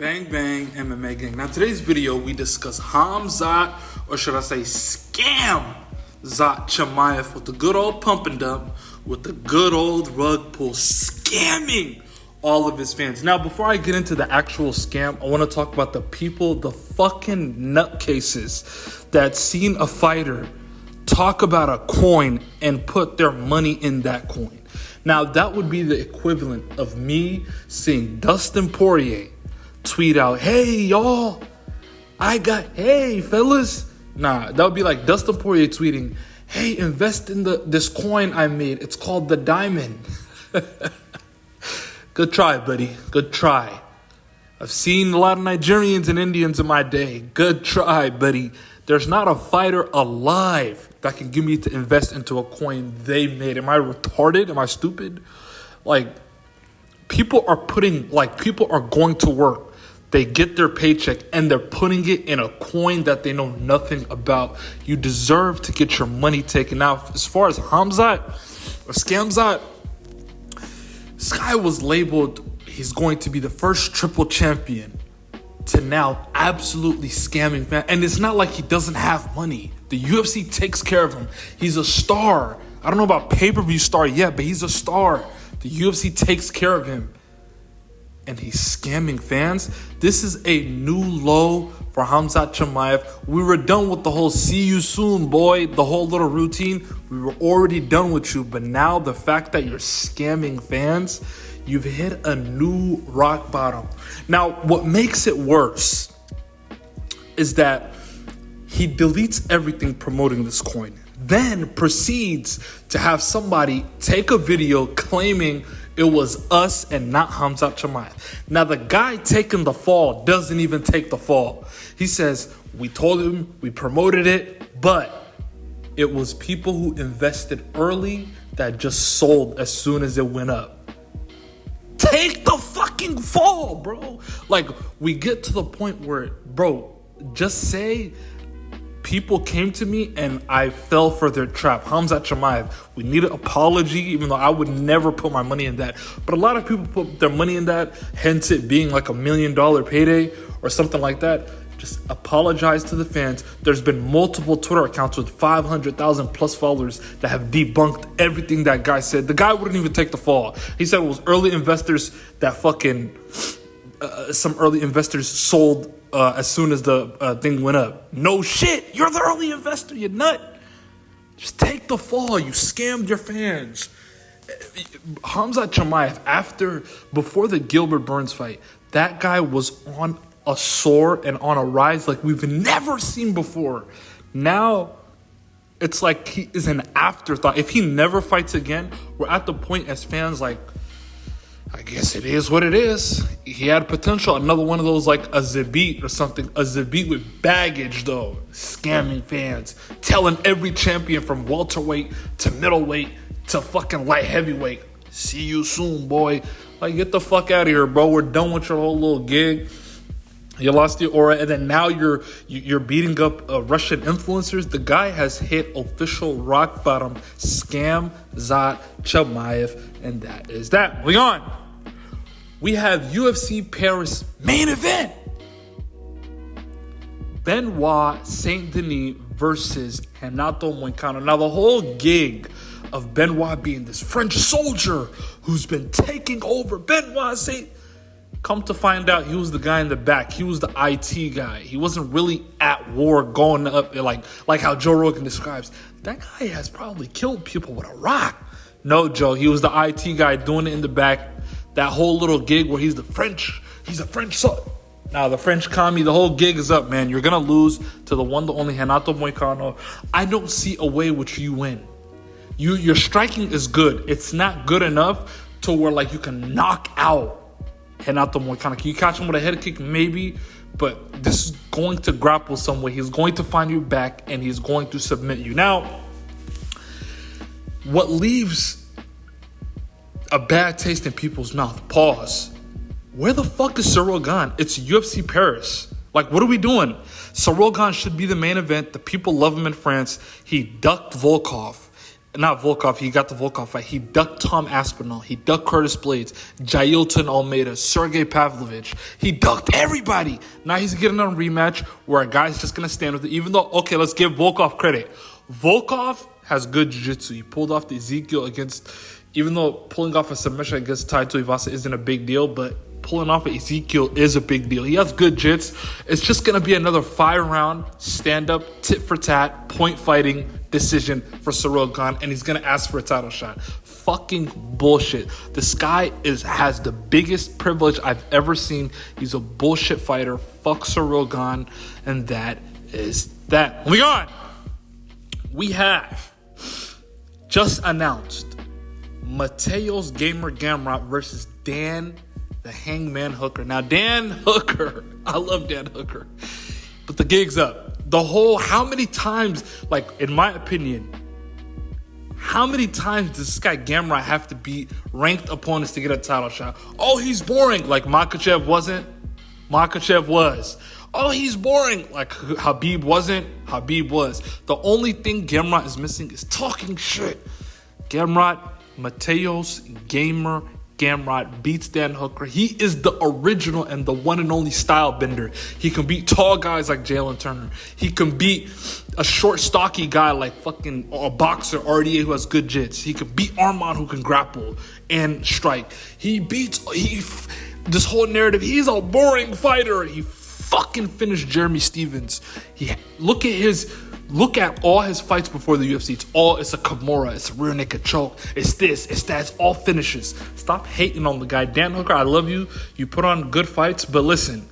Bang Bang MMA gang. Now today's video we discuss Khamzat, or should I say Scam Zat Chimaev, with the good old pump and dump, with the good old rug pull, scamming all of his fans. Now before I get into the actual scam, I want to talk about the people, the fucking nutcases that seen a fighter talk about a coin and put their money in that coin. Now that would be the equivalent of me seeing Dustin Poirier tweet out, "Hey y'all, hey fellas." Nah, that would be like Dustin Poirier tweeting, "Hey, invest in this coin I made. It's called the Diamond." Good try, buddy. Good try. I've seen a lot of Nigerians and Indians in my day. Good try, buddy. There's not a fighter alive that can give me to invest into a coin they made. Am I retarded? Am I stupid? People are going to work. They get their paycheck and they're putting it in a coin that they know nothing about. You deserve to get your money taken out. As far as Khamzat or Scamzat, this guy was labeled, he's going to be the first triple champion, to now absolutely scamming fans. And it's not like he doesn't have money. The UFC takes care of him. He's a star. I don't know about pay-per-view star yet, but he's a star. The UFC takes care of him. And he's scamming fans. This is a new low for Khamzat Chimaev. We were done with the whole "see you soon, boy," the whole little routine. We were already done with you. But now the fact that you're scamming fans, you've hit a new rock bottom. Now, what makes it worse is that he deletes everything promoting this coin, then proceeds to have somebody take a video claiming it was us and not Khamzat Chimaev. Now, the guy taking the fall doesn't even take the fall. He says, "We told him, we promoted it, but it was people who invested early that just sold as soon as it went up." Take the fucking fall, bro. We get to the point where, bro, just say, "People came to me and I fell for their trap." Khamzat Chimaev, we need an apology, even though I would never put my money in that. But a lot of people put their money in that, hence it being like $1 million payday or something like that. Just apologize to the fans. There's been multiple Twitter accounts with 500,000 plus followers that have debunked everything that guy said. The guy wouldn't even take the fall. He said it was early investors that some early investors sold as soon as the thing went up. No shit. You're the early investor, you nut. Just take the fall. You scammed your fans. Khamzat Chimaev, before the Gilbert Burns fight, that guy was on a soar and on a rise like we've never seen before. Now, it's like he is an afterthought. If he never fights again, we're at the point as fans I guess it is what it is. He had potential. Another one of those like a Zabit or something. A Zabit with baggage, though. Scamming fans. Telling every champion from welterweight to middleweight to fucking light heavyweight, "See you soon, boy." Get the fuck out of here, bro. We're done with your whole little gig. You lost your aura, and then now you're beating up Russian influencers. The guy has hit official rock bottom. Khamzat Chimaev, and that is that. Moving on. We have UFC Paris main event. Benoit Saint Denis versus Renato Moicano. Now, the whole gig of Benoit being this French soldier who's been taking over, come to find out, he was the guy in the back. He was the IT guy. He wasn't really at war going up like how Joe Rogan describes. That guy has probably killed people with a rock. No, Joe, he was the IT guy doing it in the back. That whole little gig where he's a French Now, the French commie, the whole gig is up, man. You're going to lose to the one, the only Renato Moicano. I don't see a way which you win. Your striking is good. It's not good enough to where you can knock out Renato Moicano. Can you catch him with a head kick? Maybe. But this is going to grapple some way. He's going to find you back and he's going to submit you. Now, what leaves a bad taste in people's mouth, pause. Where the fuck is Ciryl Gane? It's UFC Paris. What are we doing? Ciryl Gane should be the main event. The people love him in France. He ducked Volkov. not Volkov, he got the Volkov fight. He ducked Tom Aspinall. He ducked Curtis Blades, Jailton Almeida, Sergey Pavlovich. He ducked everybody. Now he's getting a rematch where a guy's just going to stand with it. Even though, okay, let's give Volkov credit. Volkov has good jiu-jitsu. He pulled off the Ezekiel against, even though pulling off a submission against Tai Tuivasa isn't a big deal, but pulling off an Ezekiel is a big deal. He has good jits. It's just going to be another 5-round, stand-up, tit-for-tat, point fighting decision for Ciryl Gane, and he's going to ask for a title shot. Fucking bullshit. This guy has the biggest privilege I've ever seen. He's a bullshit fighter. Fuck Ciryl Gane, and that is that. Moving on. We have just announced Mateos Gamrot versus Dan the Hangman Hooker. Now, Dan Hooker, I love Dan Hooker, but the gig's up. How many times, like, in my opinion, how many times does this guy Gamrot have to beat ranked opponents to get a title shot? Oh, he's boring. Like Makhachev wasn't. Makhachev was. Oh, he's boring. Like Habib wasn't. Habib was. The only thing Gamrot is missing is talking shit. Mateos Gamrot beats Dan Hooker. He is the original and the one and only style bender. He can beat tall guys like Jalen Turner. He can beat a short, stocky guy like fucking a boxer, RDA, who has good jits. He can beat Arman, who can grapple and strike. This whole narrative, he's a boring fighter. He fucking finished Jeremy Stevens. Look at all his fights before the UFC. It's a Kimura, it's a rear naked choke, it's this, it's that, it's all finishes. Stop hating on the guy. Dan Hooker, I love you. You put on good fights, but listen,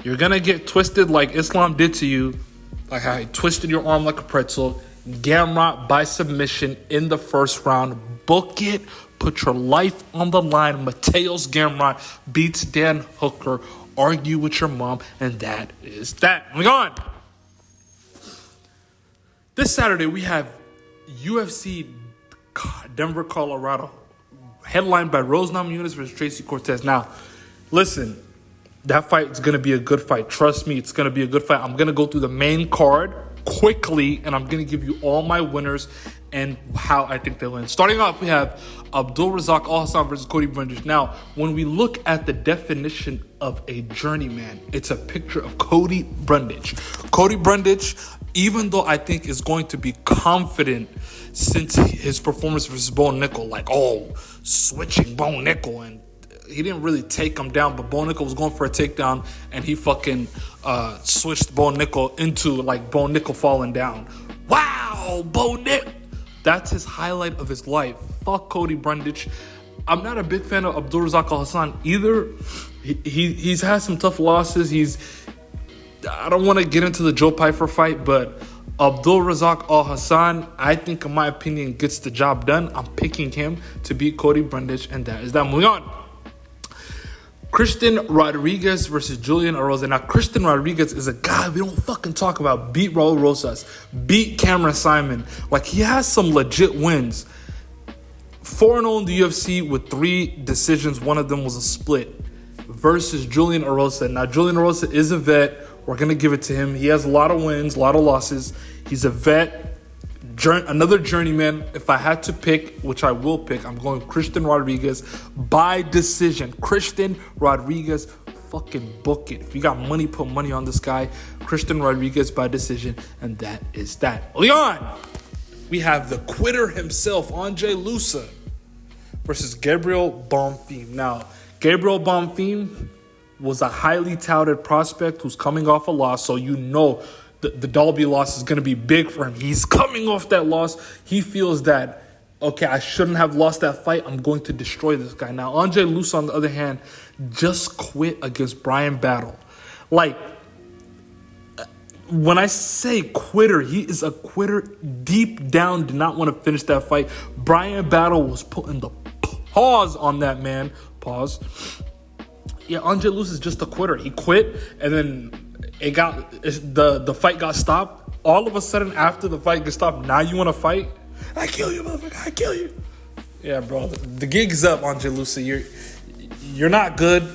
you're gonna get twisted like Islam did to you, like how he twisted your arm like a pretzel. Gamrot by submission in the first round. Book it. Put your life on the line. Mateos Gamrot beats Dan Hooker. Argue with your mom, and that is that. Moving on. This Saturday, we have UFC Denver, Colorado, headlined by Rose Namajunas versus Tracy Cortez. Now, listen, that fight is going to be a good fight. Trust me, it's going to be a good fight. I'm going to go through the main card quickly, and I'm going to give you all my winners and how I think they'll win. Starting off, we have Abdulrazak Al-Hassan versus Cody Brundage. Now, when we look at the definition of a journeyman, it's a picture of Cody Brundage. Cody Brundage, even though I think is going to be confident since his performance versus Bo Nickel, like, switching Bo Nickel, and he didn't really take him down, but Bo Nickel was going for a takedown, and he fucking switched Bo Nickel into, like, Bo Nickel falling down. Wow, Bo Nickel. That's his highlight of his life. Fuck Cody Brundage. I'm not a big fan of Abdulrazak Al-Hassan either. He's had some tough losses. I don't want to get into the Joe Pyfer fight, but Abdulrazak Al-Hassan, I think, in my opinion, gets the job done. I'm picking him to beat Cody Brundage, and that is that. Moving on. Christian Rodriguez versus Julian Erosa. Now, Christian Rodriguez is a guy we don't fucking talk about. Beat Raul Rosas. Beat Cameron Simon. Like, he has some legit wins. 4-0 in the UFC with 3 decisions. One of them was a split. Versus Julian Erosa. Now, Julian Erosa is a vet. We're going to give it to him. He has a lot of wins, a lot of losses. He's a vet. Another journeyman. If I had to pick, which I will pick, I'm going Christian Rodriguez by decision. Christian Rodriguez, fucking book it. If you got money, put money on this guy. Christian Rodriguez by decision, and that is that. Leon, we have the quitter himself, Andre Lusa, versus Gabriel Bonfim. Now, Gabriel Bonfim was a highly touted prospect who's coming off a loss, so you know the Dalby loss is going to be big for him. He's coming off that loss. He feels that, okay, I shouldn't have lost that fight. I'm going to destroy this guy. Now, Andre Luce, on the other hand, just quit against Brian Battle. Like, when I say quitter, he is a quitter. Deep down, did not want to finish that fight. Brian Battle was putting the pause on that man. Pause. Yeah, Andre Luce is just a quitter. He quit, and then the fight got stopped. All of a sudden, after the fight gets stopped, now you want to fight? I kill you, motherfucker! I kill you. Yeah, bro. The gig's up, Andre Luce. You're not good.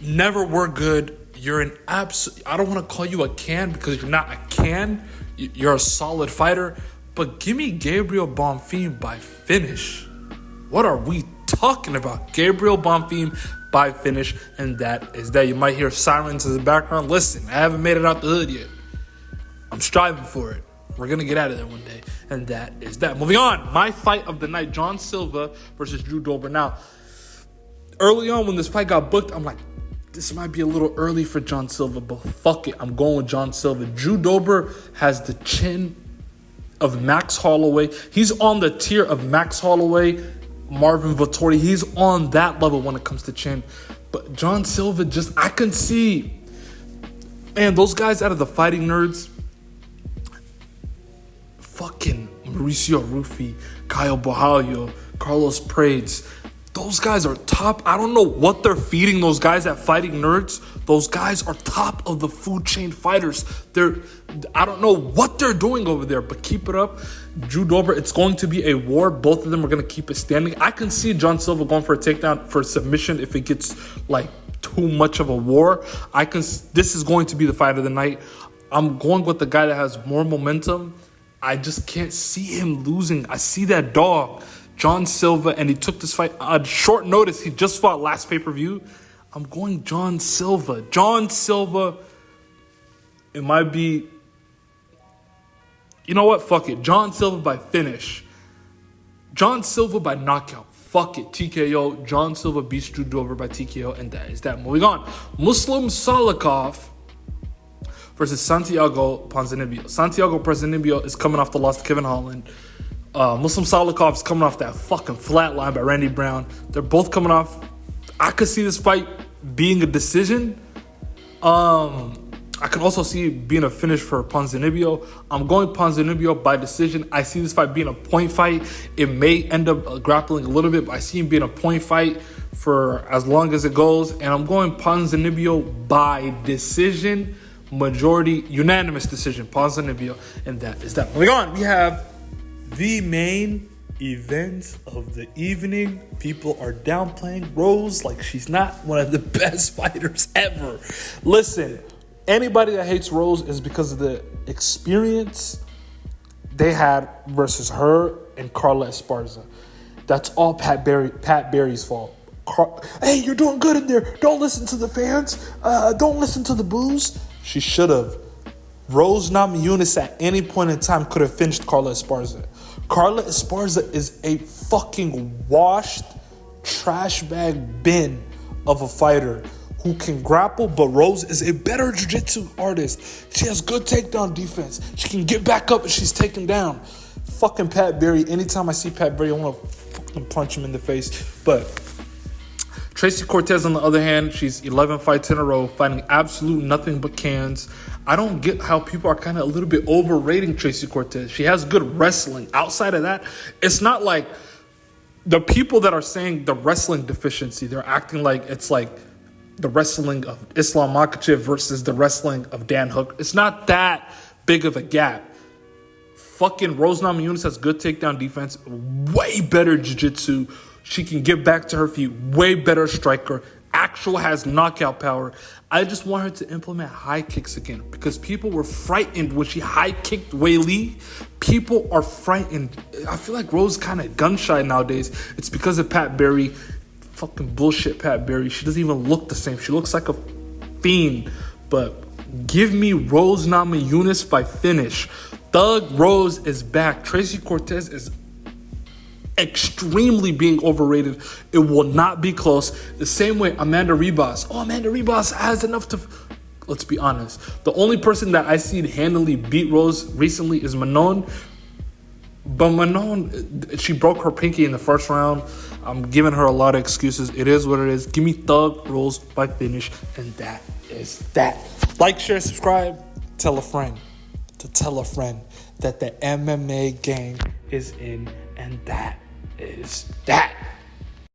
Never were good. You're an absolute. I don't want to call you a can because you're not a can. You're a solid fighter, But give me Gabriel Bonfim by finish. What are we talking about? Gabriel Bonfim by finish, and that is that. You might hear sirens in the background. Listen, I haven't made it out the hood yet. I'm striving for it. We're going to get out of there one day, and that is that. Moving on, my fight of the night, John Silva versus Drew Dober. Now, early on when this fight got booked, I'm like, this might be a little early for John Silva, but fuck it. I'm going with John Silva. Drew Dober has the chin of Max Holloway. He's on the tier of Max Holloway, Marvin Vettori. He's on that level when it comes to chin. But John Silva, I can see. And those guys out of the Fighting Nerds, fucking Mauricio Ruffi, Kyle Bohalio, Carlos Prades, those guys are top. I don't know what they're feeding those guys at Fighting Nerds. Those guys are top of the food chain fighters. I don't know what they're doing over there, but keep it up. Drew Dober, it's going to be a war. Both of them are going to keep it standing. I can see John Silva going for a takedown for a submission if it gets like too much of a war. This is going to be the fight of the night. I'm going with the guy that has more momentum. I just can't see him losing. I see that dog, John Silva, and he took this fight on short notice. He just fought last pay-per-view. I'm going John Silva. John Silva, it might be... You know what? Fuck it. John Silva by finish. John Silva by knockout. Fuck it. TKO. John Silva beats Drew Dober by TKO, and that is that. Moving on. Muslim Salikov versus Santiago Ponzinibbio. Santiago Ponzinibbio is coming off the loss to Kevin Holland. Muslim Salikov is coming off that fucking flat line by Randy Brown. They're both coming off. I could see this fight being a decision. I can also see it being a finish for Ponzinibbio. I'm going Ponzinibbio by decision. I see this fight being a point fight. It may end up grappling a little bit, but I see him being a point fight for as long as it goes. And I'm going Ponzinibbio by decision. Majority, unanimous decision. Ponzinibbio, and that is that. Moving on, we have the main event of the evening. People are downplaying Rose like she's not one of the best fighters ever. Listen, anybody that hates Rose is because of the experience they had versus her and Carla Esparza. That's all Pat Barry's fault. Hey, you're doing good in there. Don't listen to the fans. Don't listen to the boos. She should have. Rose Namajunas at any point in time could have finished Carla Esparza. Carla Esparza is a fucking washed trash bag bin of a fighter who can grapple, but Rose is a better jiu-jitsu artist. She has good takedown defense. She can get back up if she's taken down. Fucking Pat Barry. Anytime I see Pat Barry, I want to fucking punch him in the face. But Tracy Cortez, on the other hand, she's 11 fights in a row, fighting absolute nothing but cans. I don't get how people are kind of a little bit overrating Tracy Cortez. She has good wrestling. Outside of that, it's not like the people that are saying the wrestling deficiency, they're acting like it's like the wrestling of Islam Makhachev versus the wrestling of Dan Hooker. It's not that big of a gap. Fucking Rose Namajunas has good takedown defense, way better jiu-jitsu. She can get back to her feet, way better striker, has knockout power. I just want her to implement high kicks again because people were frightened when she high kicked Wei Li. People are frightened. I feel like Rose kind of gun shy nowadays. It's because of Pat Barry. Fucking bullshit Pat Barry. She doesn't even look the same. She looks like a fiend. But give me Rose Namajunas by finish. Thug Rose is back. Tracy Cortez is extremely being overrated. It will not be close. The same way Amanda Ribas. Amanda Ribas has enough to... Let's be honest. The only person that I seen handily beat Rose recently is Manon. But Manon, she broke her pinky in the first round. I'm giving her a lot of excuses. It is what it is. Give me Thug Rose by finish. And that is that. Like, share, subscribe. Tell a friend to tell a friend that the MMA game is in. And that is that.